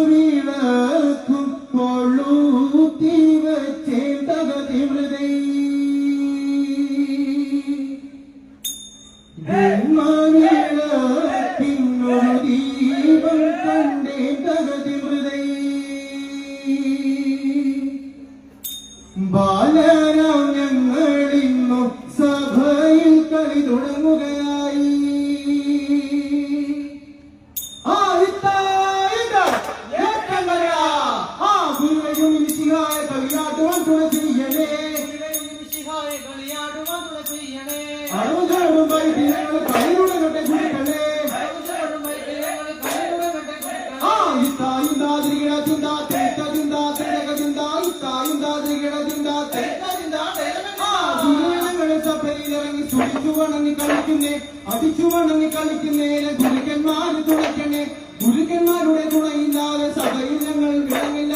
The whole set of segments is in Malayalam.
വിണ്ണവിളക്കും കൊള്ളൂത്തി വെച്ചേതകതി മൃദൈ വിണ്ണവിളക്കിന്നൊരു ദീപം കണ്ടേതകതി മൃദൈ ബാലരാം ഞങ്ങളിന്നു സഭയിൽ കളി തുടങ്ങുകയായി. കളിയാടുവാൻ തുണ ചെയ്യണേ, അറുപതോടും വൈദ്യങ്ങൾ കൈയുടകട്ടെ കുടിക്കണേ. ഇത്തായിന്താതിരികിട ചിന്ത തേറ്റ ചിന്ത തേടക ചിന്ത ഇത്തായിന്താതിരികിട ചിന്ത തേറ്റ ചിന്ത ഗുരുജനങ്ങളെ സഭയിലിറങ്ങി സുടിച്ചു വണങ്ങി കളിക്കുന്നേ, അടിച്ചു വണങ്ങി കളിക്കുന്നേ. ഗുരുക്കന്മാര് തുണയ്ക്കണേ, ഗുരുക്കന്മാരുടെ തുണയില്ലാതെ സഭയിൽ ഞങ്ങൾ വിളങ്ങില്ല.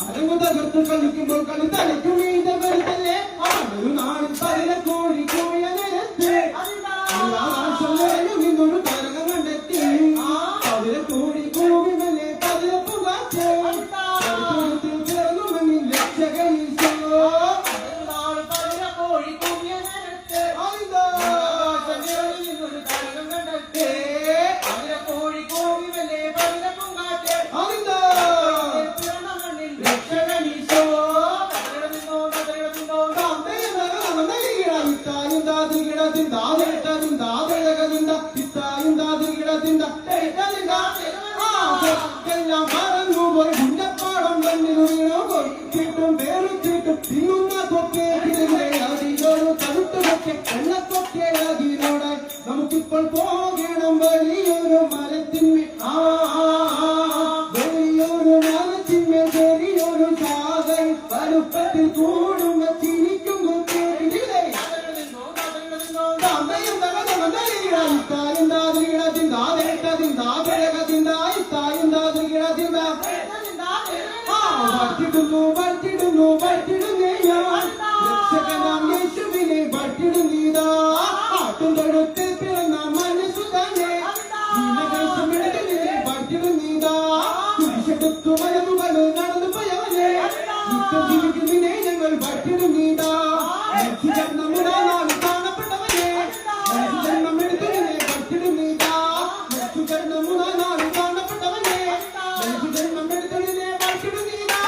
അരങ്ങു തകർത്ത് കളിക്കുമ്പോൾ കളി തലയ്ക്കും മീത വരുത്തല്ലേ. ഒരു നാളിൽ പല കോഴി കോയ നിരത്ത് ഇന്നൊരു തരകം കണ്ടെത്തി. അതിലെ കോഴി കോവിമലെ പതില പുകാച്ച് ചേർന്നുമെങ്കിൽ ലക്ഷകനീശോ എല്ലാം മറന്നുപോയി മുന്നപ്പാടം വന്നിരു വീണോ ചീട്ടും വേറും ചീട്ടും തിന്നുന്ന തൊക്കെ അതിനോട് കരുട്ടുമൊക്കെ വെള്ളത്തൊക്കെ അതിനോട് നമുക്കിപ്പോൾ പോകണം വലിയൊരു മരത്തിന്മേൽ. വലിയൊരു മരത്തിന്മേൽ ചെറിയൊരു ശാഖയിൽ വലുപ്പത്തിൽ കൂടും ചിരിക്കുമ്പോൾ വട്ടിടുന്നു വട്ടിടുന്നേ ഞാൻ രക്ഷകനാം യേശുവിനെ വട്ടിടുന്നീതാ. ആട്ടും തൊഴുത്തിൽ പിറന്ന മനസ്സു തന്നെ വട്ടിടുന്നീതാ. കുരിശെടുത്തു മലമുകൾ നടന്നു പോയവനെ ജീവിക്കുന്നതിനെ ഞങ്ങൾ വട്ടിടുന്നീതാ. നമ്മുടെ നാൾ കാണപ്പെട്ടവനെ ജന്മം എടുത്തതിനെ വട്ടിടുന്നീതാ. നമ്മുടെ നാൾ കാണപ്പെട്ടവനെ ജന്മം എടുത്തതിനെ വട്ടിടുന്നീതാ.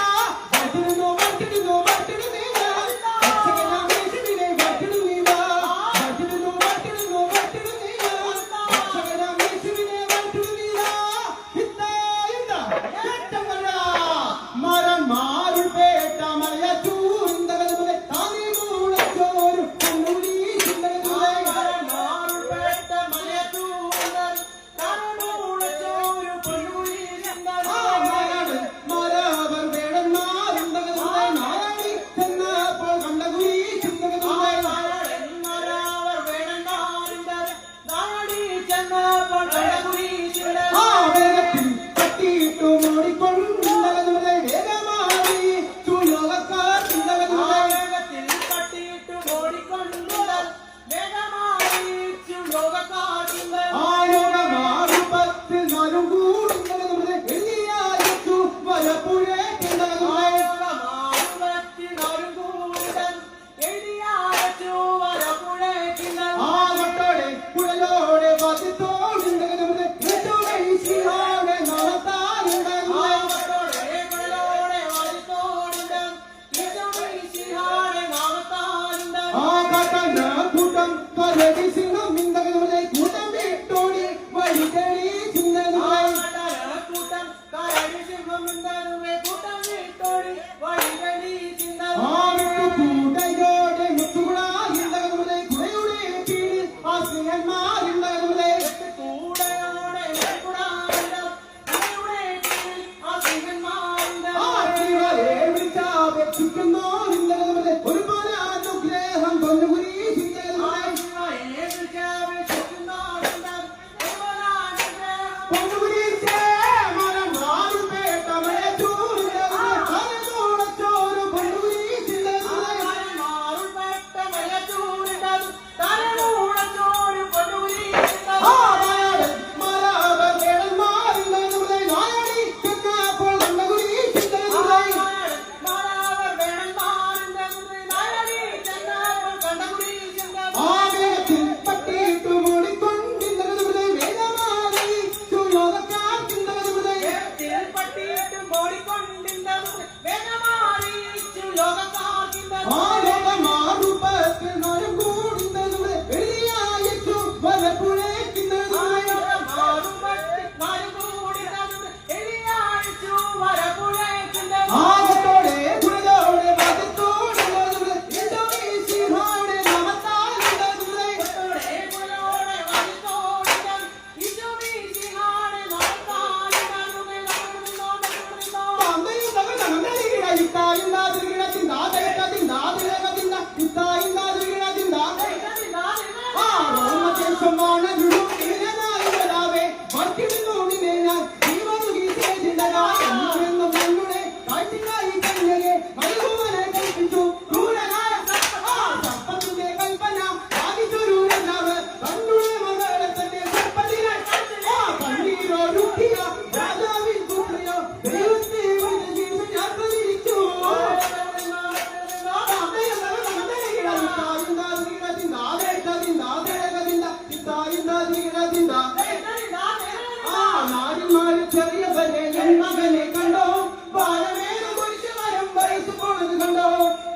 ചെറിയവരെ എൻ മകനെ കണ്ടോ ബാലമേതു കുരിശുമരം വയസ്സ് പോണത് കണ്ടോ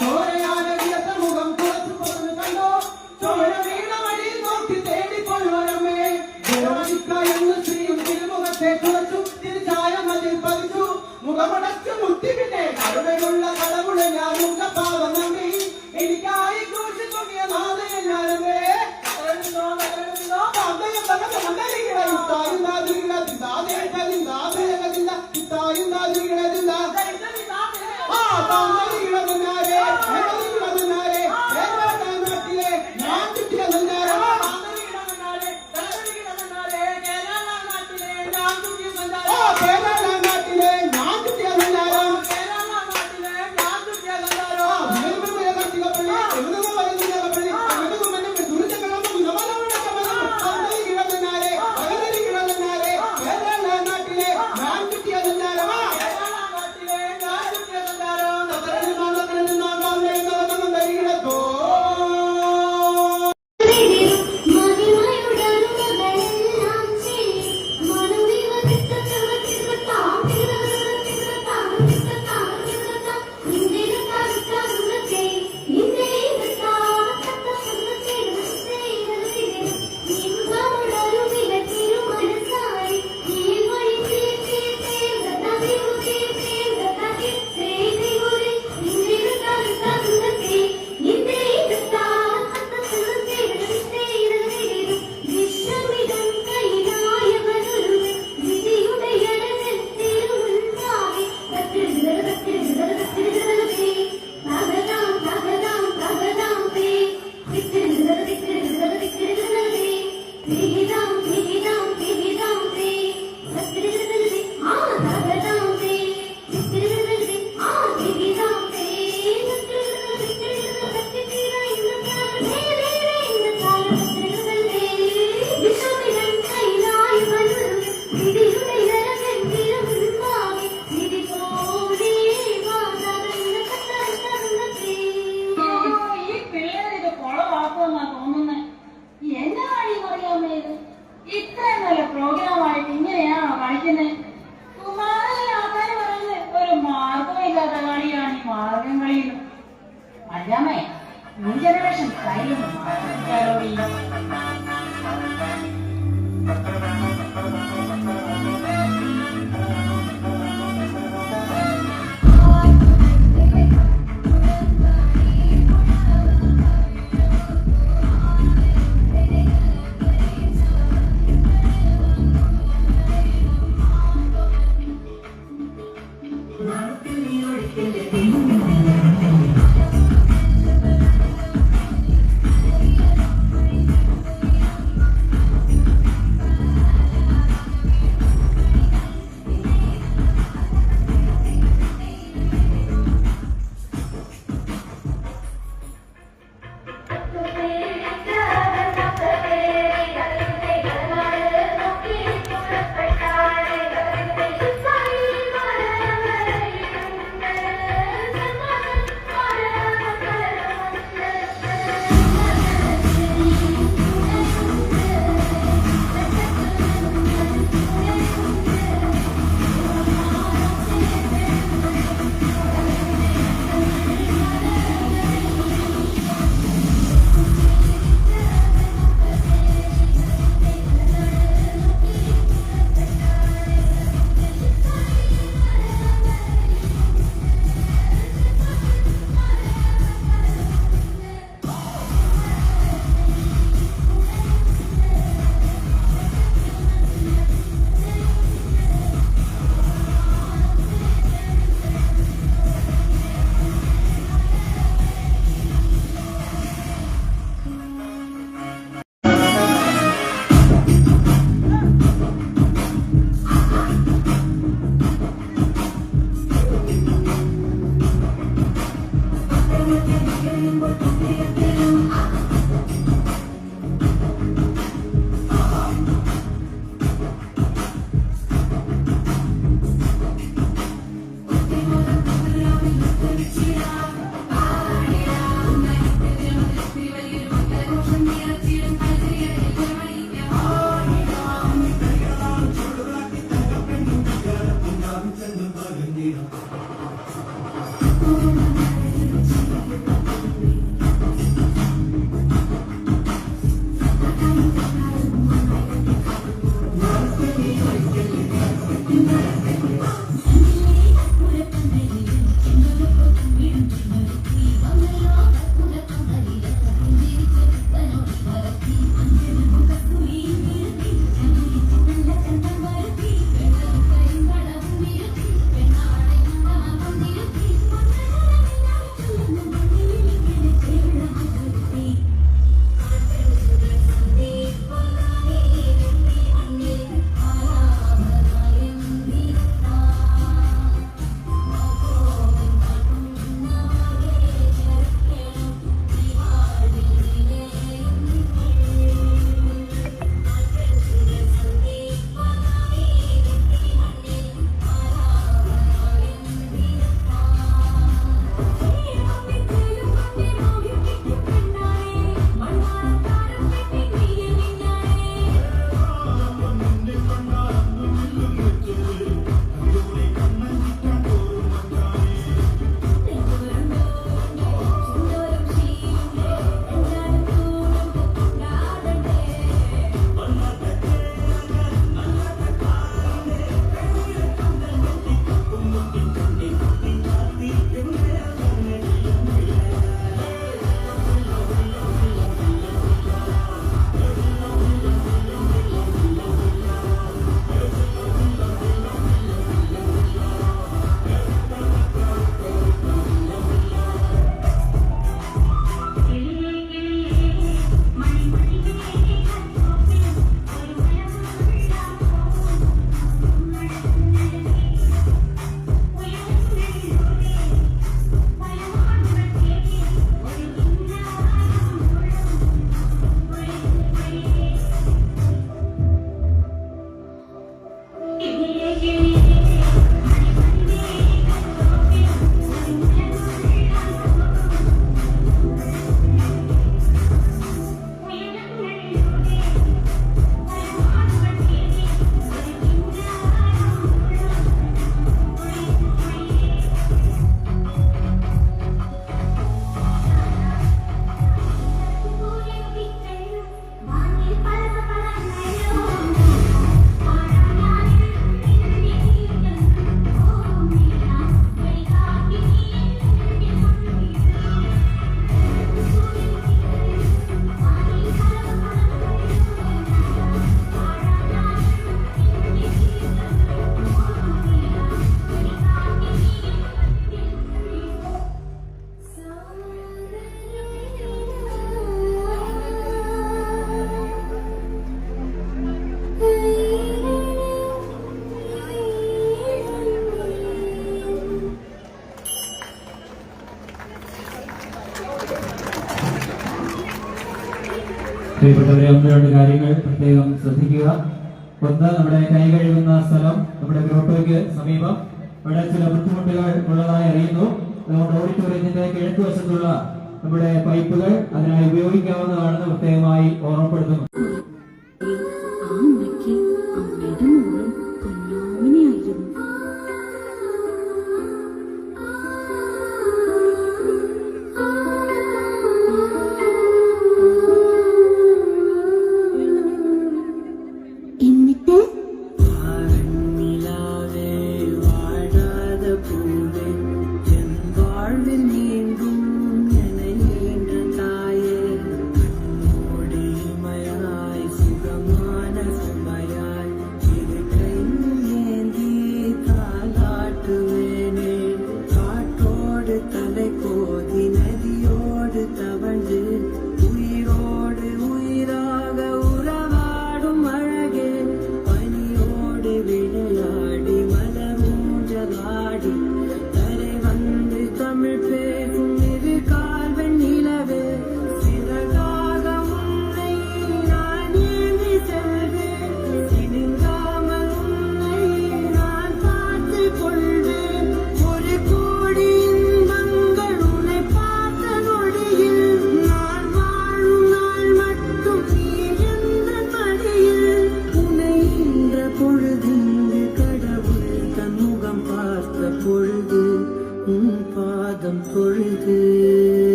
ചോരയാനടിയ മുഖം കുറച്ചു പോണത് കണ്ടോ ചോര വീണ വഴി നോക്കി തേടിക്കൊള്ളുവരമ്മേ എന്ന് ശ്രീയും തിരുമുഖത്തെ കുറച്ചു തിരിച്ചായ മതിൽ പതിച്ചു മുഖമടച്ചു മുത്തി പിന്നെ കരുണയുള്ള കടവുള്ള ഞാൻ മുഖപ്പാവം നമ്പി എനിക്കായി ക്രൂശിൽ പൊങ്ങിയ നാഥയല്ലാതെ പ്രോഗ്രാമായിട്ട് ഇങ്ങനെയാണോ കളിക്കുന്നത്? കുമാരനാക്കാൻ പറയുന്നത് ഒരു മാർഗമില്ലാത്ത കളിയാണ് ഈ മാർഗം കളിയിൽ. അല്ലാമേ ന്യൂ ജനറേഷൻ സ്റ്റൈലൊന്നും മാറ്റിയാലോടി. പ്രിയപ്പെട്ടവരെ, ഒന്ന് രണ്ട് കാര്യങ്ങൾ പ്രത്യേകം ശ്രദ്ധിക്കുക. ഒന്ന്, നമ്മുടെ കൈ കഴുകുന്ന സ്ഥലം നമ്മുടെ ഗ്രോട്ടോയ്ക്ക് സമീപം ഇവിടെ ചില ബുദ്ധിമുട്ടുകൾ ഉള്ളതായി അറിയുന്നു. അതുകൊണ്ട് ഓഡിറ്റോറിയത്തിന്റെ കിഴക്ക് വശത്തുള്ള നമ്മുടെ പൈപ്പുകൾ അതിനായി ഉപയോഗിക്കാവുന്നതാണെന്ന് പ്രത്യേകമായി ഓർമ്മപ്പെടുത്തുന്നു.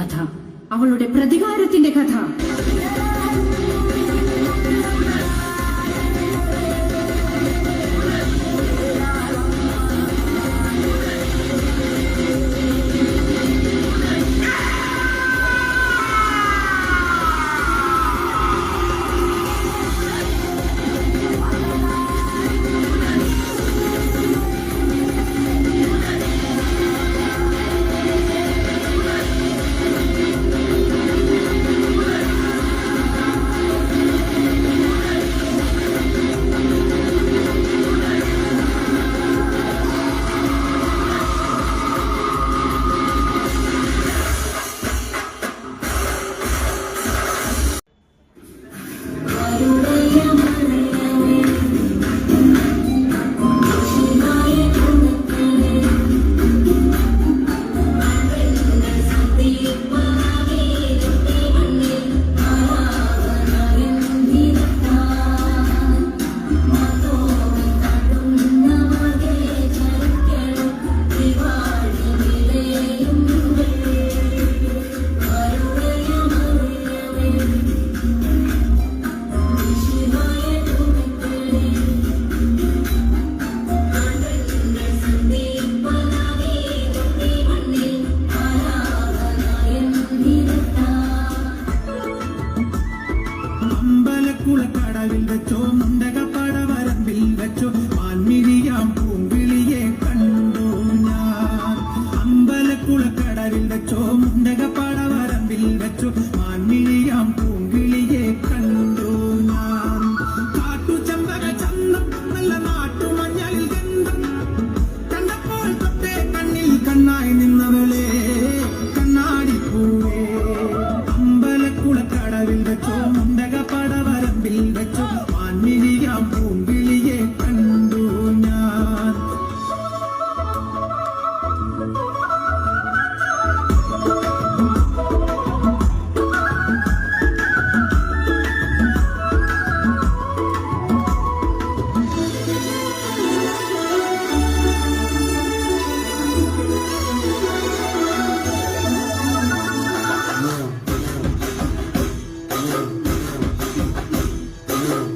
കഥ, അവളുടെ പ്രതികാരത്തിന്റെ കഥ. അമ്പലക്കുളക്കടവിൽ വെച്ചോ മുണ്ടകപ്പടവരമ്പിൽ വെച്ചോ മാൻമിഴിയാം പൂങ്കിളിയെ കണ്ടു ഞാൻ. അമ്പലക്കുളക്കടവിൽ വെച്ചോ മുണ്ടകപ്പടവരമ്പിൽ വെച്ചോ മാൻമിഴിയാം പൂങ്കിളിയെ കണ്ടു ഞാൻ. കാട്ടുചെമ്പക ചന്തം നല്ല നാട്ടുമഞ്ഞളിൽ ഗന്ധം കണ്ടപ്പോൾ തൊട്ടേ കണ്ണിൽ കണ്ണായി നിന്നവളെ കണ്ണാടിപ്പൂവേ. അമ്പലക്കുളക്കടവിൽ വെച്ചോ മുണ്ടകപ്പടവരമ്പിൽ വെച്ചോ മാൻമിഴിയാം പൂങ്കിളിയെ കണ്ടു ഞാൻ.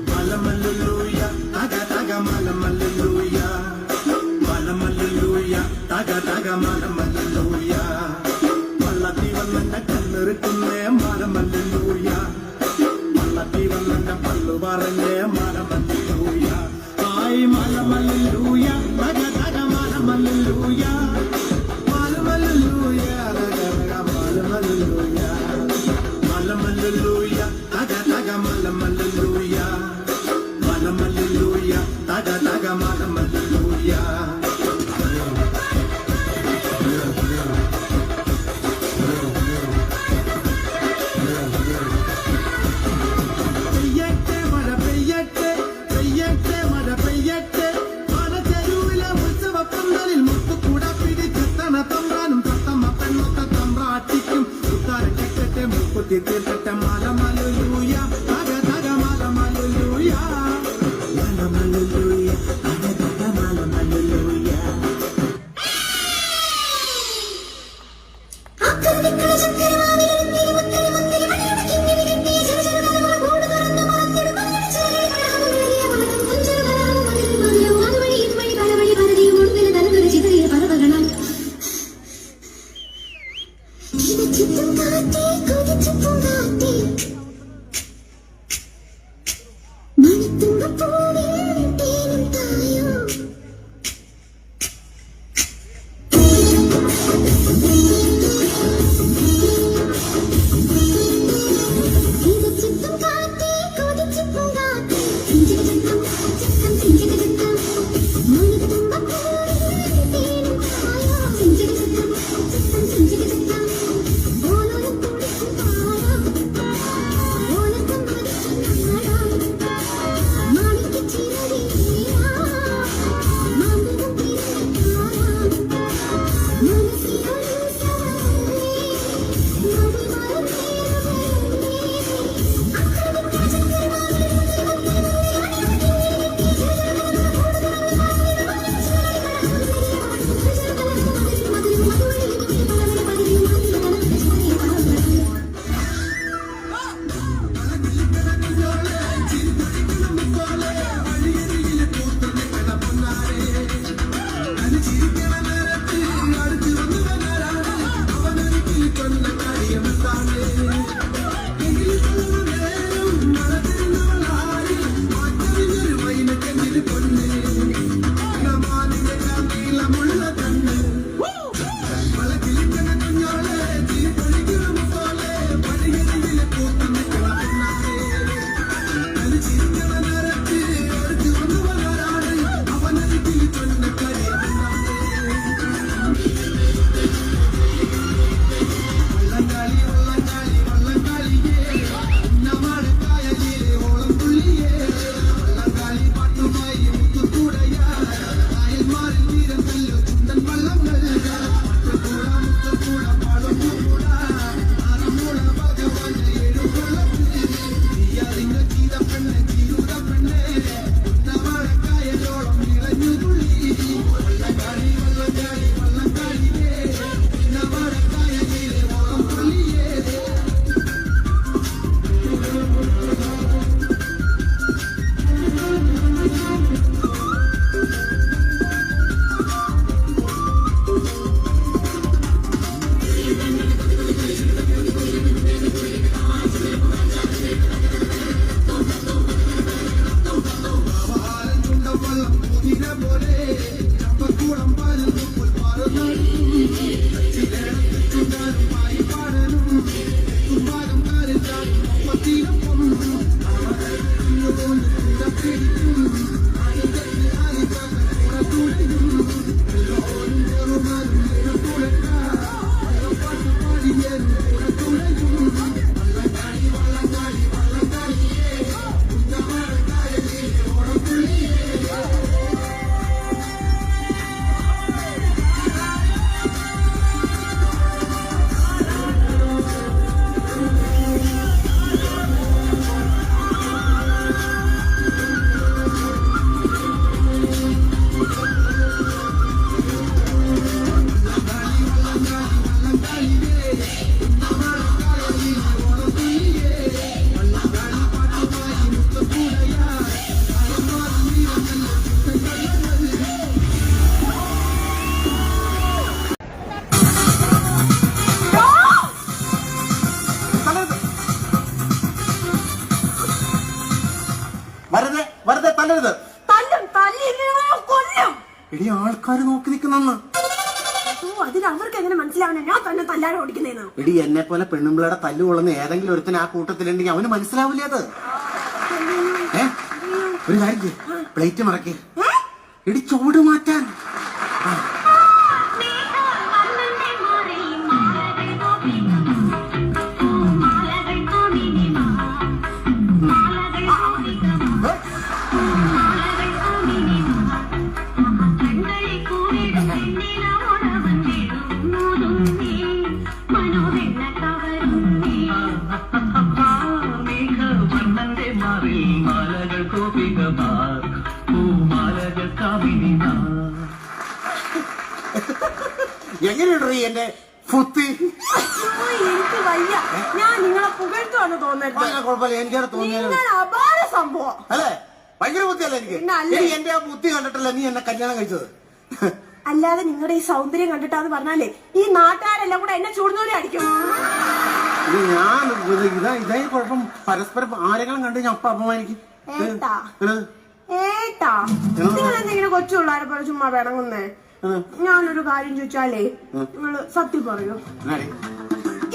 Malamaluluya, taga taga malamaluluya, malamaluluya, taga taga malamaluluya. Malati vallanda kallerukunne malamaluluya, malati vallanda pallu varanne malamaluluya. Ay malamaluluya, taga taga malamaluluya, malamaluluya, taga taga malamaluluya, malamaluluya, taga taga malamaluluya. Malamaluluya, taga taga malamaluluya. പെയ്യട്ടെ മഴ പെയ്യട്ടെ, പെയ്യട്ടെ മഴ പെയ്യട്ടെ, പാലച്ചെരുവിലെ ഉത്സവപ്പന്തലിൽ മുത്തുകൂട പിടിച്ചെത്തണ തമ്പ്രാനും തത്തമ്മ പെണ്ണൊത്ത തമ്പ്രാട്ടിക്കും ഉത്താരം കെട്ടട്ടെ മുക്കുത്തി തീർക്കട്ടെ മലമലുലൂയ, തക തക മലമലുലൂയ. Malamaluluya, taga taga malamaluluya. വെറുതെ തല്ലരുത്. കൊല്ലും. എടി ആൾക്കാര് നോക്കി നിൽക്കുന്നെന്ന്. അതിന് അവർക്ക് എങ്ങനെ മനസ്സിലാവണേ ഞാൻ തന്നെ തല്ലാൻ ഓടിക്കുന്നേന്ന്? എടി എന്നെ പോലെ പെണ്ണുമ്പിളയുടെ തല്ലുകൊള്ളുന്ന ഏതെങ്കിലും ഒരുത്തിന് ആ കൂട്ടത്തിലുണ്ടെങ്കിൽ അവന് മനസ്സിലാവില്ലേ അത്? ഒരു കാര്യം പ്ലേറ്റ് മറക്കി എടി ചൂട് മാറ്റാൻ. എങ്ങനെയുണ്ടോ എന്റെ ഫുത്തി? എനിക്ക് വയ്യ. ഞാൻ നിങ്ങളെ പുകഴ്ത്തുവാണ് തോന്നരുത്. കുഴപ്പമില്ല, എനിക്കത് തോന്നിയാലും അപാര സംഭവം അല്ലേ? ഭയങ്കര ബുദ്ധിയല്ലേ എനിക്ക്? എന്റെ ആ ബുദ്ധി കണ്ടിട്ടല്ല നീ എന്നെ കല്യാണം കഴിച്ചത്. അല്ലാതെ നിങ്ങളുടെ ഈ സൗന്ദര്യം കണ്ടിട്ടാന്ന് പറഞ്ഞാലേ ഈ നാട്ടുകാരെല്ലാം കൂടെ എന്നെ ചൂടുന്നവരെ അടിക്കും. ഞാൻ ഇതേ കുഴപ്പം. പരസ്പരം ആരെങ്കിലും കണ്ടു ഞാൻ അപ്പ അപമാനിക്കും. ഏട്ടാ നിങ്ങൾ എന്തെങ്കിലും കൊച്ചു പിള്ളേരെ പോലെ ചുമ്മാ പിണങ്ങുന്നേ? ഞാനൊരു കാര്യം ചോദിച്ചാലേ നിങ്ങള് സത്യം പറയൂ.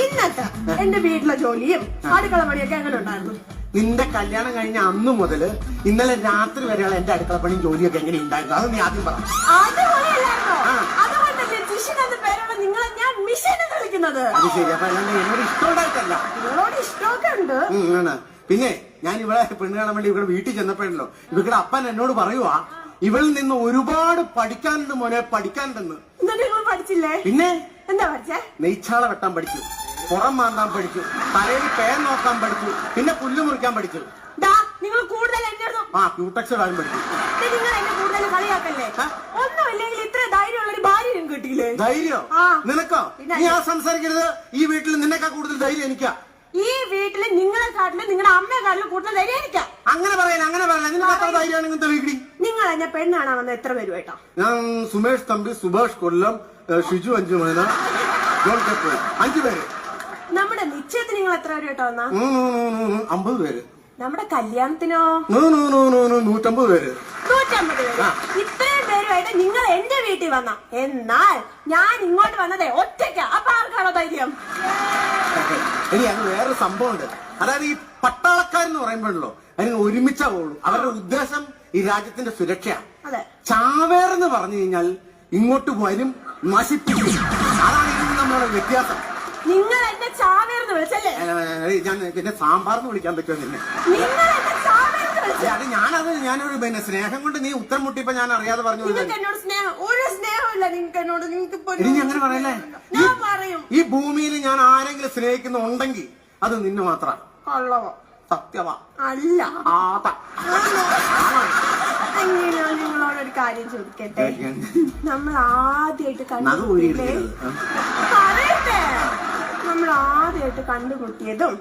ഇന്നത്തെ എന്റെ വീട്ടിലെ ജോലിയും അടുക്കള പണിയൊക്കെ എങ്ങനെ ഉണ്ടായിരുന്നു? നിന്റെ കല്യാണം കഴിഞ്ഞ അന്ന് മുതല് ഇന്നലെ രാത്രി വരെയുള്ള എന്റെ അടുക്കള പണിയും ജോലിയൊക്കെ എങ്ങനെ ഉണ്ടായിരുന്നു? അത് നീ ആദ്യം പറ. അതുപോലെയല്ലായിരുന്നോ? അതുകൊണ്ടല്ലേ ജിഷിൻ എന്ന പേരോടെ നിങ്ങളെ ഞാൻ മിഷനെ കളിക്കുന്നത്. അത് ശരി. അപ്പൊ അല്ലാണ്ട് എന്നോട് ഇഷ്ടമുണ്ടായിട്ടല്ല. നിങ്ങളോട് ഇഷ്ടമൊക്കെ ഉണ്ട്. പിന്നെ ഞാൻ ഇവിടെ പെണ്ണ് കാണാൻ വേണ്ടി ഇവിടെ വീട്ടിൽ ചെന്നപ്പോഴല്ലോ ഇവരുടെ അപ്പൻ എന്നോട് പറയുവാ ഇവളിൽ നിന്ന് ഒരുപാട് പഠിക്കാനുണ്ട് മോനെ, പഠിക്കാനുണ്ടെന്ന്. എന്നിട്ട് നിങ്ങൾ പഠിച്ചില്ലേ? പിന്നെ എന്താ പഠിച്ചേ? നെയ്ച്ചാള വെട്ടാൻ പഠിച്ചു, പുറം മാന്താൻ പഠിച്ചു, തലയിൽ പേൻ നോക്കാൻ പഠിച്ചു, പിന്നെ പുല്ല് മുറിക്കാൻ പഠിച്ചു. നിങ്ങൾ കൂടുതൽ എന്റെ ക്യൂടെക്സ് ഇടാൻ പഠിച്ചു. നിങ്ങൾ എന്നെ കൂടുതൽ കളിയാക്കല്ലേ? ഒന്നുമില്ലെങ്കിൽ ഇത്ര ധൈര്യമുള്ളൊരു ഭാര്യ നിങ്ങൾക്ക് കിട്ടിയില്ലേ? ധൈര്യം നിനക്കോ? നീ ആ സംസാരിക്കരുത്. ഈ വീട്ടിൽ നിന്നെക്കാ കൂടുതൽ ധൈര്യം എനിക്കാ. ഈ വീട്ടില് നിങ്ങളെക്കാട്ടിലും നിങ്ങളുടെ അമ്മയെക്കാട്ടിലും കൂടുതൽ ധൈര്യം എനിക്കാ. അങ്ങനെ പറയാൻ നിനക്ക് എത്ര ധൈര്യമാണെങ്കിൽ തെളിയിക്കടി. നിങ്ങൾ എന്നെ പെണ്ണാണാ വന്ന എത്ര പേരുമായിട്ടാ? ഞാൻ സുമേഷ് തമ്പി, സുഭാഷ് കൊല്ലം, ഷിജു അഞ്ചുമേന, ജോൺ കെപ്പ്, 5 പേര്. നമ്മുടെ നിശ്ചയത്തിന് നിങ്ങൾ എത്ര പേരുമായിട്ടാ വന്നാ? 50 പേര്. നമ്മുടെ കല്യാണത്തിനോ? 150 പേര്. 150 പേര്. ഇത്രയും പേരുമായിട്ട് നിങ്ങൾ എന്റെ വീട്ടിൽ വന്ന. എന്നാൽ ഞാൻ ഇങ്ങോട്ട് വന്നതേ ഒറ്റയ്ക്കാ. അപ്പൊ ആർക്കാണോ ധൈര്യം? ഇനി അത് വേറൊരു സംഭവമുണ്ട്. അതായത് ഈ പട്ടാളക്കാരെന്ന് പറയുമ്പോഴല്ലോ അതിന് ഒരുമിച്ചാ പോകുള്ളൂ. അവരുടെ ഉദ്ദേശം ഈ രാജ്യത്തിന്റെ സുരക്ഷയാണ്. ചാവേറെന്ന് പറഞ്ഞു കഴിഞ്ഞാൽ ഇങ്ങോട്ട് വരും, നശിപ്പിക്കും. അതാണ് ഇതിന് നമ്മളുടെ വ്യത്യാസം. നിങ്ങൾ എന്നെ ചാവേർന്ന് വിളിച്ചല്ലേ? ഞാൻ പിന്നെ സാമ്പാർന്ന് വിളിക്കാൻ പറ്റുമോ നിന്നെ? അത് ഞാനൊരു പിന്നെ സ്നേഹം കൊണ്ട് നീ ഉത്തരം മുട്ടിയപ്പോ ഞാൻ അറിയാതെ പറഞ്ഞു. ഇനി അങ്ങനെ പറയല്ലേ? ഈ ഭൂമിയിൽ ഞാൻ ആരെങ്കിലും സ്നേഹിക്കുന്നുണ്ടെങ്കിൽ അത് നിന്നെ മാത്രമാണ്. സത്യവാ അല്ല. നിങ്ങളോടൊരു കാര്യം ചോദിക്കട്ടെ? നമ്മൾ ആദ്യമായിട്ട് കണ്ടുപിടിയില്ലേ? പറയട്ടെ. നമ്മൾ ആദ്യമായിട്ട് കണ്ടുമുട്ടിയതും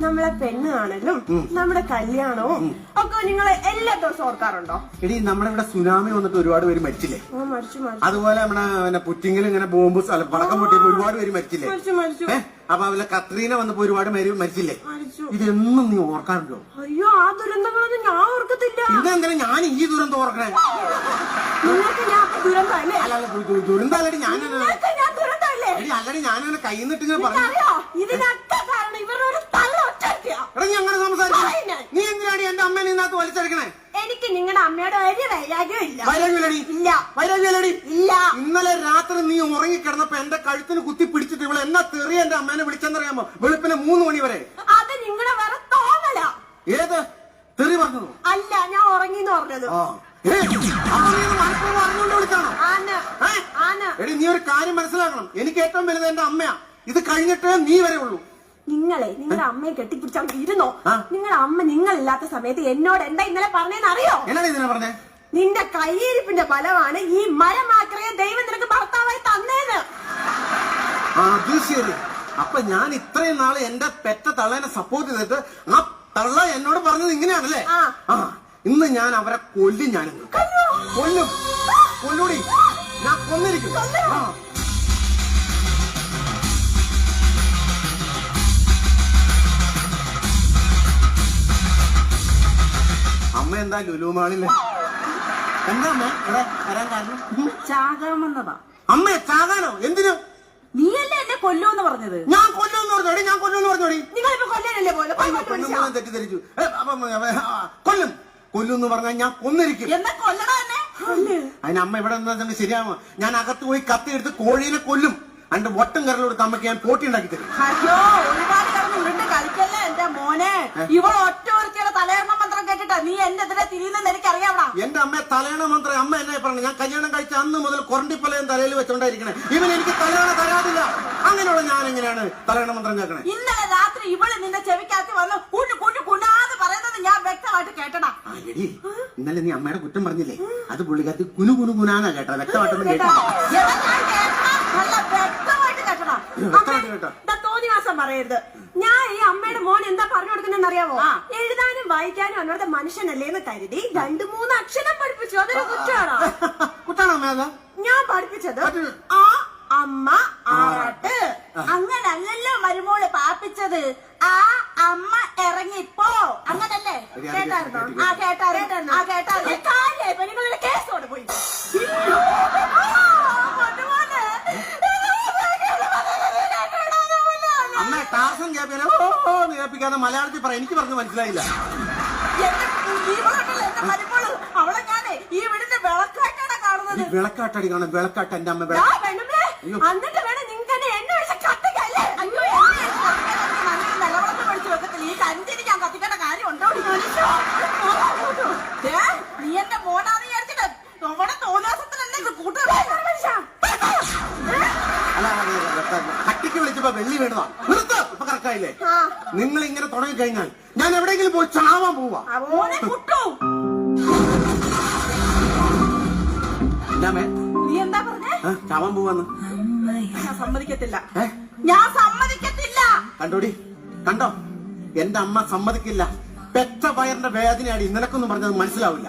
നമ്മളെ പെണ്ണ് കാണലും നമ്മുടെ കല്യാണവും ഒക്കെ നിങ്ങൾ എല്ലാ ദിവസവും ഓർക്കാറുണ്ടോ? എടി നമ്മുടെ ഇവിടെ സുനാമി വന്നിട്ട് ഒരുപാട് പേര് മരിച്ചില്ലേ? അതുപോലെ നമ്മുടെ പുറ്റിങ്ങിൽ ഇങ്ങനെ ബോംബ് പടക്കം പൊട്ടിയപ്പോ ഒരുപാട് പേര് മരിച്ചില്ലേ? അപ്പൊ അവലെ കത്രീന വന്നപ്പോ ഒരുപാട് പേര് മരിച്ചില്ലേ? ഇതെന്നും നീ ഓർക്കാറുണ്ടോ? അയ്യോ, ആ ദുരന്തങ്ങളൊന്നും ഞാൻ ഓർക്കത്തില്ല. ഇതെന്തിനാ ഞാൻ ഈ ദുരന്തം ഓർക്കണേ? ദുരന്തല്ലടി ഞാനങ്ങനെ കൈ നിന്നിട്ട് പറഞ്ഞു. ഇതിനൊക്കെ കാരണം ഇവരുടെ തള്ള ഒറ്റയ്ക്കാ. നീ അങ്ങനെ സംസാരിക്കണേ? നീ എന്തിനാണ് എന്റെ അമ്മേനെ ഇതിനകത്ത് വലിച്ചെടുക്കണേ? എനിക്ക് നിങ്ങളുടെ അമ്മയുടെ വലിയ വൈരാഗ്യമില്ല. വൈരാഗ്യമില്ലടി. ഇന്നലെ രാത്രി നീ ഉറങ്ങിക്കിടന്നപ്പോ എന്റെ കഴുത്തിന് കുത്തി പിടിച്ചിട്ട് ഇവിടെ എന്നാ തെറി എന്റെ അമ്മേനെ വിളിച്ചെന്നറിയാമോ? വെളുപ്പിനെ 3 മണി വരെ. അത് നിങ്ങളുടെ വേറെ തോന്നല. ഏത് തെറി പറഞ്ഞത്? അല്ല, ഞാൻ ഉറങ്ങിന്ന് പറഞ്ഞത്. എടി നീ ഒരു കാര്യം മനസ്സിലാക്കണം. എനിക്ക് ഏറ്റവും വലുത് എന്റെ അമ്മയാ. ഇത് കഴിഞ്ഞിട്ടേ നീ വരെ ഉള്ളൂ. നിങ്ങളുടെ അമ്മയെ കെട്ടിപ്പിടിച്ചാൽ ഇരുന്നോ? നിങ്ങളുടെ അമ്മ നിങ്ങളില്ലാത്ത സമയത്ത് എന്നോട് എന്താ ഇന്നലെ പറഞ്ഞെന്ന് അറിയോ? എന്നാണ് ഇതിനെ പറഞ്ഞേ? നിന്റെ കയ്യിരിപ്പിന്റെ ഫലമാണ് ഈ മരമാക്രയെ ദൈവം നിനക്ക് ഭർത്താവായി തന്നേന്ന്. അത് ശരി. അപ്പൊ ഞാൻ ഇത്രയും നാള് എന്റെ പെറ്റ തള്ളേനെ സപ്പോർട്ട് ചെയ്തിട്ട് ആ തള്ള എന്നോട് പറഞ്ഞത് ഇങ്ങനെയാണല്ലേ? ഇന്ന് ഞാൻ അവരെ കൊല്ലും. കൊല്ലൂടി. ഞാൻ കൊന്നിരിക്കും. അമ്മ എന്താ ലുലുമാളില്? എന്താ അമ്മ ഇവിടെ വരാൻ കാരണം? ചാകാമെന്നതാ. അമ്മയെ ചാകാനോ? എന്തിനു? നീയല്ലേ എന്നെ കൊല്ലുമെന്ന് പറഞ്ഞത്? ഞാൻ കൊല്ലുമെന്ന് പറഞ്ഞോടി, ഞാൻ കൊല്ലുമെന്ന് പറഞ്ഞോടി. നിങ്ങളിപ്പോ കൊല്ലാനല്ലേ പോലെ പെണ്ണുങ്ങളെ തെറ്റിദ്ധരിച്ചു. കൊല്ലും കൊല്ലുമെന്ന് പറഞ്ഞാൽ ഞാൻ കൊന്നിരിക്കും. എന്നെ കൊല്ലണം എന്നെ. അതിന് അമ്മ ഇവിടെ എന്താ ശരിയാമോ? ഞാൻ അകത്ത് പോയി കത്തി എടുത്ത് കോഴീനെ കൊല്ലും. അന്റെ ഒട്ടും കരലോട് അമ്മയ്ക്ക് ഞാൻ പോട്ടി ഉണ്ടാക്കി തരും. അയ്യോ, ഒരുപാട് കിടന്ന് ഉരുണ്ട് കളിക്കല്ലേ എന്റെ മോനെ. ഇവൾ ഒറ്റ ഒരുത്തിയുടെ തലയണ മന്ത്രം കേട്ടിട്ടാ നീ എന്റെ എതിരെ തിരിയുന്നെന്ന് എനിക്കറിയാവണം. എന്റെ അമ്മയെ തലയണ മന്ത്രം അമ്മ എന്നെ പറഞ്ഞു. ഞാൻ കല്യാണം കഴിച്ച അന്ന് മുതൽ കൊറണ്ടിപ്പലയും തലയിൽ വെച്ചോണ്ടായിരിക്കണേ. ഇവൻ എനിക്ക് തലയണ തരാതില്ല. അങ്ങനെയുള്ള ഞാൻ എങ്ങനെയാണ് തലയണ മന്ത്രം കേൾക്കണേ? ഇന്നലെ രാത്രി ഇവള് നിന്റെ ചെവിക്കകത്ത് വന്ന് കുഞ്ഞു കുഞ്ഞു കുഞ്ഞാന്ന് പറയുന്നത് ഞാൻ വ്യക്തമായിട്ട് കേട്ടടാ. എടി, ഇന്നലെ നീ അമ്മയുടെ കുറ്റം പറഞ്ഞില്ലേ? അത് പുള്ളിക്കകത്ത് കുനു കുനു കുനാന്നാ കേട്ടോ. വ്യക്തമായിട്ടൊന്നും കേട്ടോ. തോന്നിവാസം പറയരുത്. ഞാൻ ഈ അമ്മയുടെ മോൻ എന്താ പറഞ്ഞു കൊടുക്കുന്നതെന്ന് അറിയാമോ? എഴുതാനും വായിക്കാനും അന്നത്തെ മനുഷ്യനല്ലേന്ന് കരുതി 2-3 അക്ഷരം പഠിപ്പിച്ചു. അതൊരു കുറ്റമാണോ? കുട്ടാണോ അമ്മ? അതാ ഞാൻ പഠിപ്പിച്ചത് ആ അമ്മ ആറാട്ട്. അങ്ങനല്ലല്ലോ മരുമോള് പാപ്പിച്ചത്. ആ അമ്മ ഇറങ്ങിപ്പോ അങ്ങനല്ലേ? കേട്ടായിരുന്നോ? ആ കേട്ടായിരുന്നു. ആ കേട്ടായിരുന്നു. നിങ്ങളുടെ കേസോട് പോയി. അമ്മ ടാർസം കേൾപ്പിക്കാതെ മലയാളത്തിൽ പറ. എനിക്ക് പറഞ്ഞു മനസ്സിലായില്ല. എന്റെ മരുമോള് അവളെ ഞാനേ ഈ വീടിന്റെ വിളക്കായിട്ടാണ് കാണുന്നത്. വിളക്കാട്ടടി കാണും. വിളക്കാട്ട് എന്റെ അമ്മ എന്നിട്ട് വേണം നിങ്ങൾക്ക് എന്നെ വിളിച്ച കത്തിക്കല്ലേ? അയ്യോ, നിലവിളക്ക് പഠിച്ചു വെക്കത്തില്ല. ഈ കഞ്ചിന് ഞാൻ കത്തിക്കേണ്ട കാര്യം ഉണ്ടോ? നീ എന്റെ മോനാന്ന് വിചാരിച്ചിട്ട് നമ്മുടെ തോന്നാസത്തിനല്ലേ ഇത് കൂട്ടുക. കട്ടിക്ക് വിളിച്ചപ്പോ വെള്ളി വീണതാ. നിർത്ത. ഇപ്പൊ കറക്റ്റായില്ലേ? നിങ്ങൾ ഇങ്ങനെ തുടങ്ങി കഴിഞ്ഞാൽ ഞാൻ എവിടെയെങ്കിലും പോയി ചാവാൻ പോവാ. മോനെ കുട്ടു, നീ എന്താ പറഞ്ഞേ? ചാവാൻ പോവാന്ന്. ഞാൻ സമ്മതിക്കത്തില്ല. ഞാൻ സമ്മതിക്കത്തില്ല. കണ്ടോടി, കണ്ടോ? എന്റെ അമ്മ സമ്മതിക്കില്ല. പെറ്റ വയറിന്റെ വേദനയാടി. നിനക്കൊന്നും പറഞ്ഞത് മനസ്സിലാവില്ല.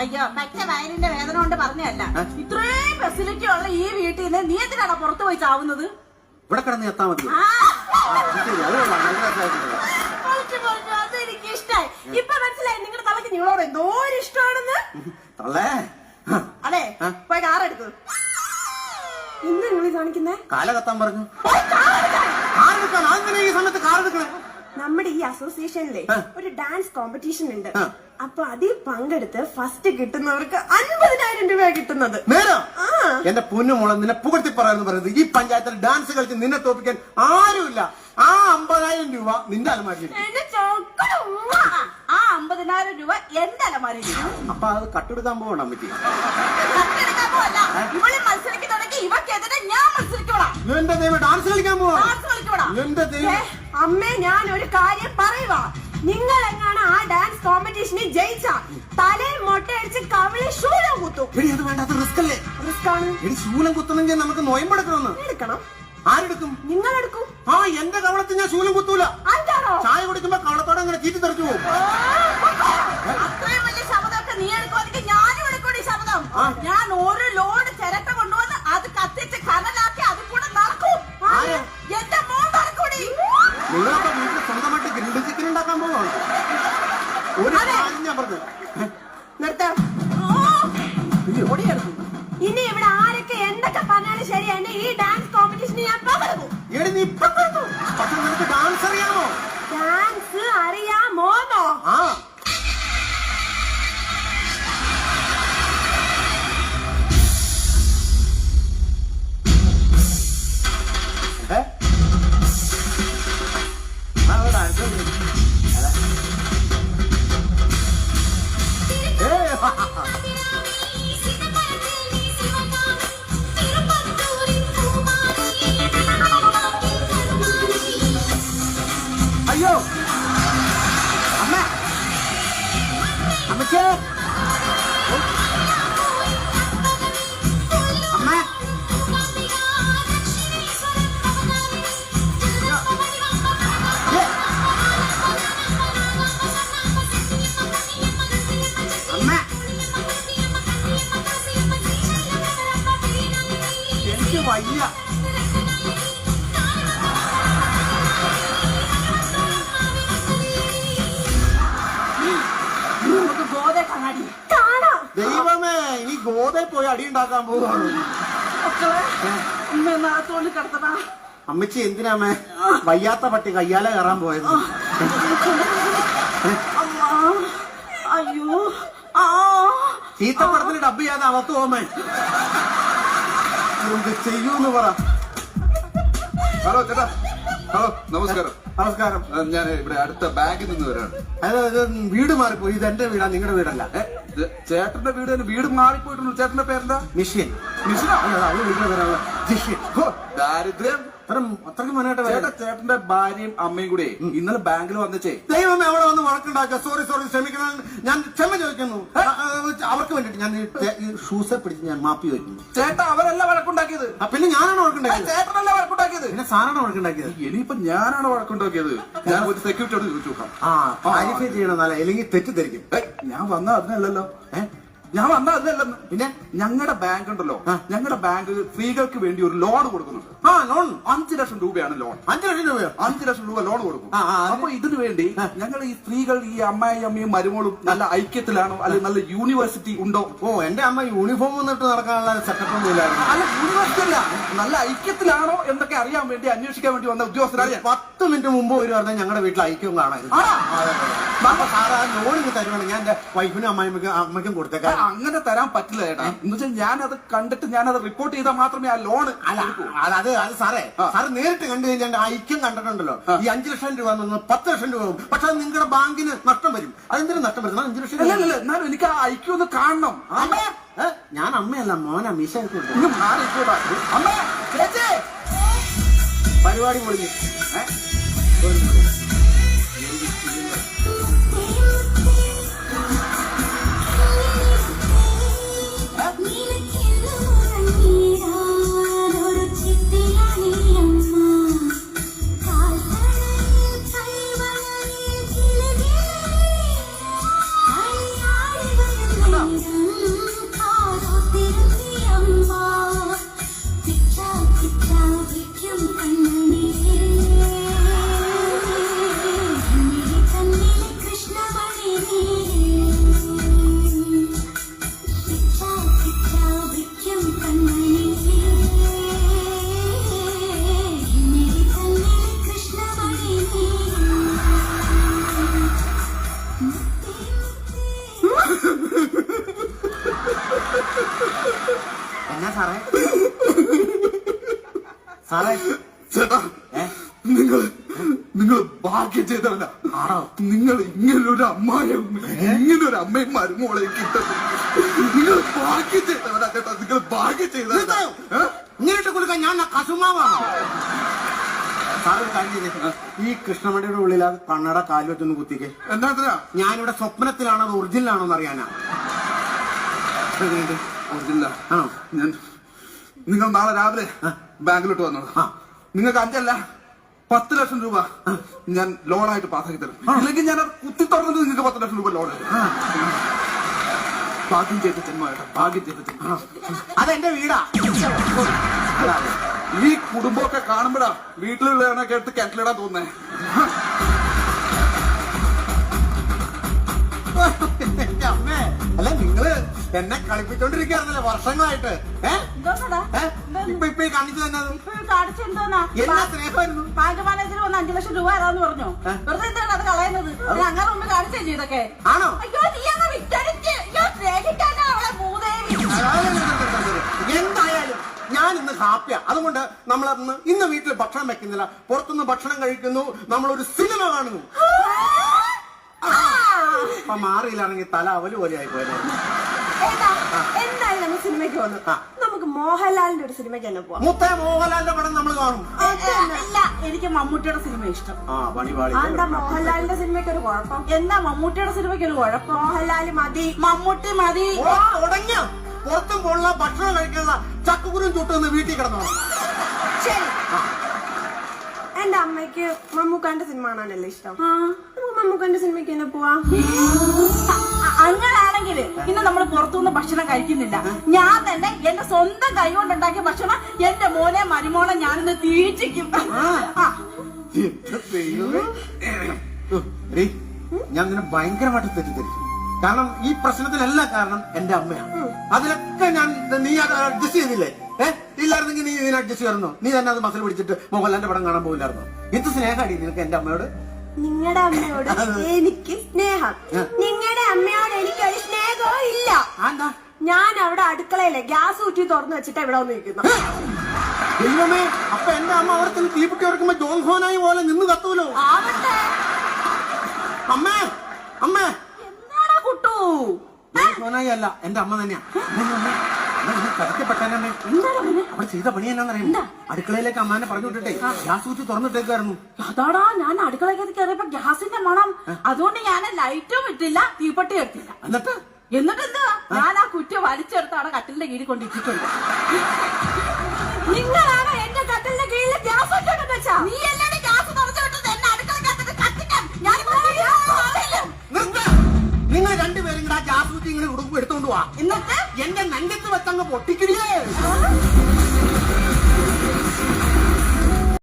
അയ്യോ, പെറ്റ വയറിന്റെ വേദന കൊണ്ട് പറഞ്ഞതല്ല. ഇത്രയും ഫെസിലിറ്റി ഉള്ള ഈ വീട്ടിൽ നിന്ന് നീ എന്തിനാണ് പുറത്തു പോയി ചാവുന്നത്? ഇവിടെ കിടന്ന് എത്താൻ മതി. അതെനിക്ക് ഇഷ്ടായി. ഇപ്പൊ മനസ്സിലായി നിങ്ങളുടെ തലക്ക് നിങ്ങളോട് എന്തോ ഇഷ്ടമാണെന്ന്. തള്ളേ. അതെ, പോയി കാറെടുക്കൂ. ഇന്ന് നിങ്ങൾ കാണിക്കുന്നേ കാല കത്താൻ പറഞ്ഞു. കാറെടുക്കാൻ അങ്ങനെ ഈ സമയത്ത് കാറെടുക്കണേ. നമ്മുടെ ഈ അസോസിയേഷനിലെ ഒരു ഡാൻസ് കോമ്പറ്റീഷൻ ഉണ്ട്. അപ്പൊ അതിൽ പങ്കെടുത്ത് ഫസ്റ്റ് കിട്ടുന്നവർക്ക് 50,000 രൂപ കിട്ടുന്നത്. നേരോ? എന്റെ പൊന്നുമോളെ, നിന്നെ പുകഴ്ത്തി പറയാന്ന് പറയുന്നത് ഈ പഞ്ചായത്തിൽ ഡാൻസ് കളിച്ച് നിന്നെ തോപ്പിക്കാൻ ആരുമില്ല. ആ 50,000 രൂപ നിന്റെ അലമാരി. ആ 50,000 രൂപ എന്റെ അലമാരി. അപ്പൊ അത് കട്ടെടുക്കാൻ പോകണം പറ്റി. കട്ടെടുക്കാൻ പോവല്ല. ഇവളെ മത്സരിക്കുന്നുണ്ടെങ്കിൽ ഇവക്കെതിരെ ഞാൻ മത്സരിക്കോളാം. എന്റെ ദൈവം ഡാൻസ് കളിക്കാൻ പോവാ. ഡാൻസ് കളിക്കോളാം. എന്റെ ദൈവം. അമ്മേ, ഞാൻ ഒരു കാര്യം പറയുക. നിങ്ങൾ എങ്ങാണ് ആ ഡാൻസ് കോമ്പറ്റീഷനിൽ ജയിച്ച തലയിൽ മൊട്ടയടിച്ച് കവിളി ശൂലം കുത്തും. എടി, അത് വേണ്ടാത്ത റിസ്ക് അല്ലേ? റിസ്ക് ആണ്. എടി, ശൂലം കുത്തണമെങ്കിൽ നമുക്ക് നൊയമ്പെടുക്കണമെന്ന്. എടുക്കണം. ആരെടുക്കും? നിങ്ങൾ എടുക്കും. ആ, എന്റെ കവളത്തിൽ ഞാൻ ശൂലം കുത്തൂല. എന്താണോ? ചായ കുടിക്കുമ്പോ കവളത്തോടെ അങ്ങനെ ചീറ്റി തെറിച്ചു പോകും. അത്രയും വലിയ ശബ്ദമൊക്കെ നീ എടുക്കുവാണെങ്കിൽ ഞാനും എടുക്കൂടി ശബ്ദം. ഞാൻ ഒരു ലോഡ് ചിരട്ട കൊണ്ടുവന്ന് അത് കത്തിച്ച് കനലാക്കി അത് കൂടെ നടക്കും. എന്റെ മോൻ നടക്കൂടി. നിങ്ങളൊക്കെ വീട്ടിൽ സ്വന്തമായിട്ട് ഗ്രിൽഡ് ചിക്കൻ ഉണ്ടാക്കാൻ പോവാണ്. ഒരു കാര്യം ഞാൻ പറഞ്ഞു. നിർത്താം. ഇനി ഇവിടെ ആരൊക്കെ എന്തൊക്കെ പറഞ്ഞാലും ശരി, എന്നെ ഈ ഡാൻസ് കോമ്പറ്റീഷന് ഞാൻ പങ്കെടുക്കും. എടി, നീ ഇപ്പൊ കേട്ടോ? പക്ഷെ നിനക്ക് ഡാൻസ് അറിയാമോ? ഡാൻസ് അറിയാമോന്നോ? ആ, അയ്യോ അമ്മ, അമ്മച്ചേ, അമ്മ, അമ്മ, എനിക്ക് വയ്യ. നമുക്ക് എവിടെ പോയി അടി ഉണ്ടാക്കാൻ പോവാണ്? മക്കളെ അമ്മ നാത്തോണ്ട് കിടത്തണ. അമ്മച്ചി എന്തിനാമേ വയ്യാത്ത പട്ടി കയ്യാലെ കയറാൻ പോയത്? അമ്മ അയ്യോ ആ ചീത്തപ്പടത്തിന് ഡബ് ചെയ്യാതെ അവത്ത് പോമേ. എന്ത് ചെയ്യൂന്ന് പറ. ഹലോ ചേട്ടാ. ഹലോ നമസ്കാരം. നമസ്കാരം. ഞാൻ ഇവിടെ അടുത്ത ബാങ്കിൽ നിന്ന് വരാണ്. അതായത് വീട് മാറിപ്പോയി. ഇത് എന്റെ വീടാ, നിങ്ങളുടെ വീടല്ല. ചേട്ടന്റെ വീട് മാറിപ്പോയിട്ടുണ്ട്. ചേട്ടന്റെ പേരെന്താ? മിഷ്യൻ. മിഷനോ? അവള് വീട്ടിൽ വരാനുള്ള ജിഷ്യൻ. ദാരിദ്ര്യം. അത്രയ്ക്ക് മുന്നോട്ട് ചേട്ടന്റെ ഭാര്യയും അമ്മയും കൂടെ ഇന്നലെ ബാങ്കിൽ വന്നേ. ദൈവമേ അവിടെ വന്ന് വഴക്കുണ്ടാക്കുക. സോറി ക്ഷമിക്കണം. ഞാൻ ക്ഷമ ചോദിക്കുന്നു. അവർക്ക് വേണ്ടിട്ട് ഞാൻ ഈ ഷൂസെ പിടിച്ച് ഞാൻ മാപ്പി വയ്ക്കുന്നു. ചേട്ടാ അവരല്ല വഴക്കുണ്ടാക്കിയത്. പിന്നെ ഞാനാണ് വഴക്കുണ്ടാക്കിയത്. ചേട്ടനല്ല വഴക്കുണ്ടാക്കിയത്. പിന്നെ സാറാണ് വഴക്കുണ്ടാക്കിയത്. ഇനിയിപ്പോ ഞാനാണ് വഴക്കുണ്ടാക്കിയത്. ഞാൻ ഒരു സെക്യൂരിറ്റിയോട് ചോദിച്ചു നോക്കാം. ക്ലാരിഫൈ ചെയ്യണമെന്നല്ല, അല്ലെങ്കിൽ തെറ്റിദ്ധരിക്കും. ഞാൻ വന്ന അതിനല്ലല്ലോ. ഞാൻ വന്ന അതിനല്ലെന്ന്. പിന്നെ ഞങ്ങളുടെ ബാങ്ക് ഉണ്ടല്ലോ, ഞങ്ങളുടെ ബാങ്ക് സ്ത്രീകൾക്ക് വേണ്ടി ഒരു ലോൺ കൊടുക്കുന്നുണ്ട്. ലോൺ 5 ലക്ഷം രൂപയാണ് ലോൺ. 5 ലക്ഷം രൂപയോ? 5 ലക്ഷം രൂപ ലോൺ കൊടുക്കും. അത് അപ്പൊ ഇതിനു വേണ്ടി ഞങ്ങൾ ഈ സ്ത്രീകൾ, ഈ അമ്മയും മരുമോളും നല്ല ഐക്യത്തിലാണോ, അല്ലെങ്കിൽ നല്ല യൂണിവേഴ്സിറ്റി ഉണ്ടോ? എന്റെ അമ്മ യൂണിഫോം വന്നിട്ട് നടക്കാനുള്ള സെറ്റപ്പ് ഒന്നും ഇല്ലായിരുന്നു. അല്ല യൂണിവേഴ്സിറ്റി അല്ല, നല്ല ഐക്യത്തിലാണോ എന്നൊക്കെ അറിയാൻ വേണ്ടി, അന്വേഷിക്കാൻ വേണ്ടി വന്ന ഉദ്യോഗസ്ഥരാണ്. 10 മിനിറ്റ് മുമ്പ് ഒരു പറഞ്ഞാൽ ഞങ്ങളുടെ വീട്ടിൽ ഐക്യവും കാണായിരുന്നു. അപ്പൊ സാറ് ആ ലോണിന് തരുവാണെങ്കിൽ ഞാൻ എന്റെ വൈഫിനും അമ്മയ്ക്കും കൊടുത്തേക്കാം. അങ്ങനെ തരാൻ പറ്റില്ല ചേട്ടാ. എന്ന് വെച്ചാൽ ഞാനത് കണ്ടിട്ട് ഞാനത് റിപ്പോർട്ട് ചെയ്താൽ മാത്രമേ ആ ലോൺ. അത് സാറേ നേരിട്ട് കണ്ടു കഴിഞ്ഞാൽ ഐക്യം കണ്ടിട്ടുണ്ടല്ലോ. ഈ 5 ലക്ഷം രൂപ 10 ലക്ഷം രൂപ ആവും. പക്ഷെ അത് നിങ്ങളുടെ ബാങ്കിന് നഷ്ടം വരും. അതെന്തിനും നഷ്ടം വരുന്നത്? 5 ലക്ഷം രൂപ. എന്നാലും എനിക്ക് ആ ഐക്യം ഒന്ന് കാണണം. ഞാൻ അമ്മയല്ല, മോനാ. മീശ പരിപാടി പൊളിഞ്ഞു. എന്നാ സാറേ? സാറേ ചേട്ടാ, നിങ്ങൾ ഭാഗ്യം ചെയ്തവല്ല. നിങ്ങൾ ഇങ്ങനൊരു അമ്മയും മരുമോളെ കിട്ടുന്നു. നിങ്ങൾ ഭാഗ്യം ചെയ്തവരാ ചേട്ടാ. നിങ്ങൾ ഭാഗ്യം ചെയ്ത ഇങ്ങോട്ട് കൊടുക്കാൻ ഞാൻ കസുമാവാണ്. സാറ് കാര്യം ഈ കൃഷ്ണമണിയുടെ ഉള്ളിൽ അത് കണ്ണട കാല് വെച്ചൊന്ന് കുത്തിക്കേ. എന്നാ ഞാനിവിടെ സ്വപ്നത്തിലാണോ അത് ഒറിജിനലാണോ എന്ന് അറിയാനാ. ആണോ? നിങ്ങൾ നാളെ രാവിലെ ബാങ്കിലോട്ട് വന്നോളൂ. നിങ്ങൾക്ക് 5 അല്ല 10 ലക്ഷം രൂപ ഞാൻ ലോണായിട്ട് പാസ്സാക്കി തരും. ഇല്ലെങ്കിൽ ഞാൻ അത് കുത്തി തുറന്നിട്ട് നിങ്ങൾക്ക് 10 ലക്ഷം രൂപ ലോൺ. ഭാഗ്യം ചെയ്ത ജന്മമായിട്ട്. ഭാഗ്യം ചെയ്ത ജന്മ. അതെന്റെ വീടാ. ഈ കുടുംബമൊക്കെ കാണുമ്പോഴാ വീട്ടിലുള്ളവനൊക്കെ എടുത്ത് കിണറ്റിലിടാൻ തോന്നുന്നേ. അമ്മേ, അല്ല നിങ്ങള് എന്നെ കളിപ്പിച്ചോണ്ടിരിക്കുകയായിരുന്നല്ലേ വർഷങ്ങളായിട്ട്. ഇപ്പൊ കാണിച്ചു തന്നെ എന്നാ സ്നേഹമായിരുന്നു. ബാങ്ക് മാനേജർ വന്ന് 5 ലക്ഷം രൂപ തരാന്ന് പറഞ്ഞു. വെറുതെ എന്താണ് അത് കളയുന്നത്? അങ്ങനെ മുമ്പ് കാണിച്ചേ ചെയ്തൊക്കെ. ആണോ? അയ്യോ നീ അങ്ങ് വിറ്റടിച്ച് സ്നേഹിക്കാനാ അവളെ മൂദേവി. എന്തായാലും ഞാൻ ഇന്ന് ഹാപ്പിയാ. അതുകൊണ്ട് നമ്മൾ ഇന്ന് വീട്ടിൽ ഭക്ഷണം വെക്കുന്നില്ല, പുറത്തുനിന്ന് ഭക്ഷണം കഴിക്കുന്നു, നമ്മളൊരു സിനിമ കാണുന്നു. അപ്പൊ മാറിയില്ലാണെങ്കിൽ തല അവല് പോലെ ആയിപ്പോയത്. എന്തായാലും നമ്മൾ സിനിമയ്ക്ക് വന്നു. നമുക്ക് മോഹൻലാലിന്റെ ഒരു സിനിമയ്ക്ക് തന്നെ പോവാം. മുത്തേ മോഹൻലാലിന്റെ പടം നമ്മൾ കാണും. ഇല്ല, എനിക്ക് മമ്മൂട്ടിയുടെ സിനിമ ഇഷ്ടം. എന്താ മോഹൻലാലിന്റെ സിനിമയ്ക്ക് ഒരു കുഴപ്പം? എന്താ മമ്മൂട്ടിയുടെ സിനിമയ്ക്ക് ഒരു കുഴപ്പം? മോഹൻലാല് മതി, മമ്മൂട്ടി മതി. തുടങ്ങിയ പുറത്തും പോലുള്ള ഭക്ഷണം കഴിക്കുന്ന ചക്കുകുരും ചുട്ടുന്ന് വീട്ടിൽ കിടന്നു. ശരി. എന്റെ അമ്മയ്ക്ക് മമ്മൂക്കാന്റെ സിനിമ കാണാനല്ലേ ഇഷ്ടം. നമുക്ക് മമ്മൂക്കാന്റെ സിനിമയ്ക്ക് തന്നെ പോവാം. അങ്ങനാണെങ്കിൽ ഇന്ന് നമ്മൾ പുറത്തുനിന്ന് ഭക്ഷണം കഴിക്കുന്നില്ല. ഞാൻ തന്നെ എന്റെ സ്വന്തം കൈ കൊണ്ടുണ്ടാക്കിയ ഭക്ഷണം എന്റെ മോനെ മരുമോനെ ഞാനിന്ന് തീറ്റിക്കും. ഞാൻ നിന്നെ ഭയങ്കരമായിട്ട് തെറ്റിദ്ധരിച്ചു. കാരണം ഈ പ്രശ്നത്തിനെല്ലാം കാരണം എന്റെ അമ്മയാണ്. അതിലൊക്കെ നീ അഡ്ജസ്റ്റ് ചെയ്തില്ലേ? ഇല്ലായിരുന്നെങ്കിൽ നീ ഇതിനെ അഡ്ജസ്റ്റ് ചെയ്യാറുന്നോ? നീ തന്നെ അത് മസിൽ പിടിച്ചിട്ട് മോഹൻലാലിന്റെ പടം കാണാൻ പോകില്ലായിരുന്നോ? എന്ത് സ്നേഹമാടി നിനക്ക് എന്റെ അമ്മയോട്. നിങ്ങളുടെ അമ്മയോട് എനിക്ക് സ്നേഹം, നിങ്ങളുടെ അമ്മയോട് എനിക്കൊരു സ്നേഹവും ഇല്ല. ഞാൻ അവിടെ അടുക്കളയിലെ ഗ്യാസ് ഊറ്റി തുറന്നു വെച്ചിട്ട് ഇവിടെ വന്ന് നിൽക്കുന്നു. ദൈവമേ, അപ്പൊ എന്റെ അമ്മ അവിടെ തന്നെ തീപ്പെട്ടി ഉറക്കുമ്പോ ജോൺ ഹോനായി പോലെ നിന്ന് കത്തൂലോ. അമ്മേ അമ്മേ, എന്നാടാ കുട്ടു? ജോൺ ഹോനായി അല്ല, എന്റെ അമ്മ തന്നെയാ. കടത്തിപ്പെട്ടന്നെ അവിടെ ചെയ്ത പണി എന്നാന്നറിയാം. അടുക്കളയിലേക്ക് അമ്മാനെ പറഞ്ഞു വിട്ടിട്ടേ ഗ്യാസ് ഊറ്റി തുറന്നിട്ടേക്കായിരുന്നു. അതാടാ, ഞാൻ അടുക്കളയ്ക്ക് കയറിയപ്പോ ഗ്യാസിന്റെ മണം. അതുകൊണ്ട് ഞാൻ ലൈറ്റും ഇട്ടില്ല, തീപ്പെട്ടി എടുത്തില്ല. എന്നിട്ട് എന്താ, ഞാൻ ആ കുറ്റ വലിച്ചെടുത്താണ് കട്ടിലിന്റെ കീഴിൽ കൊണ്ടിട്ടിട്ടുണ്ട്. നിങ്ങളാണ് എന്റെ കട്ടിലിന്റെ കീഴിൽ ഗ്യാസ് വെച്ചോണ്ടെന്ന് വെച്ചാ. നീ അല്ലാതെ ഗ്യാസ് തുറച്ചു വിട്ടത് എന്നെ അടുക്കളക്കകത്ത് കത്തിക്കാൻ. നിങ്ങൾ രണ്ടുപേരും കൂടെ ആ ഗ്യാസ് ഊറ്റി ഇങ്ങനെ എടുത്തോണ്ട് പോവാ. എന്നിട്ട് എന്റെ നെഞ്ചത്ത് വെച്ചങ്ങ് പൊട്ടിക്കിടിയേ.